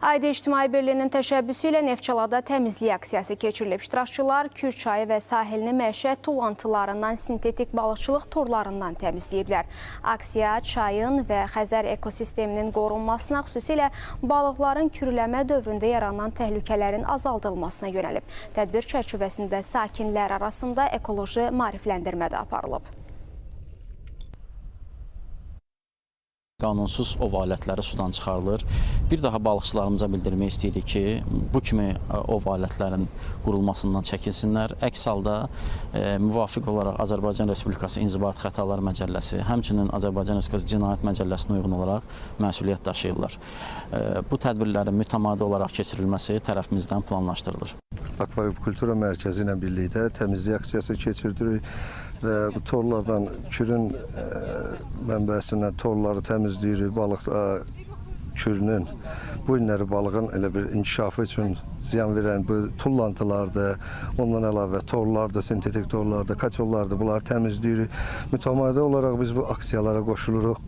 Aydın İctimai Birliyinin təşəbbüsü ilə Neftçalada təmizlik aksiyası keçirilib. İştirakçılar Kür çayı və sahilini məişət tullantılarından, sintetik balıqçılıq torlarından təmizləyiblər. Aksiya çayın və Xəzər ekosisteminin qorunmasına, xüsusilə balıqların kürləmə dövründə yaranan təhlükələrin azaldılmasına yönəlib. Tədbir çərçivəsində sakinlər arasında ekoloji maarifləndirmə də aparılıb. Qanunsuz ov alətləri sudan çıxarılır. Bir daha balıqçılarımıza bildirmək istəyirik ki, bu kimi ov alətlərin qurulmasından çəkinsinlər. Əks halda müvafiq olaraq Azərbaycan Respublikası İnzibati Xətalar Məcəlləsi, həmçinin Azərbaycan Respublikası Cinayət Məcəlləsinə uyğun olaraq məsuliyyət daşıyırlar. Bu tədbirlərin mütəmadi olaraq keçirilməsi tərəfimizdən planlaşdırılır. Akvakultura Mərkəzi ilə birlikdə təmizlik aksiyası keçirdirik və bu torlardan kürün mənbəsindən torları təmizləyirik. Balıq kürünün, bu günləri balığın elə bir inkişafı üçün ziyan verən bu tullantılardır, ondan əlavə torlardır, sintetik torlardır, kaçollardır, bunları təmizləyirik. Mütəmadi olaraq biz bu aksiyalara qoşuluruq.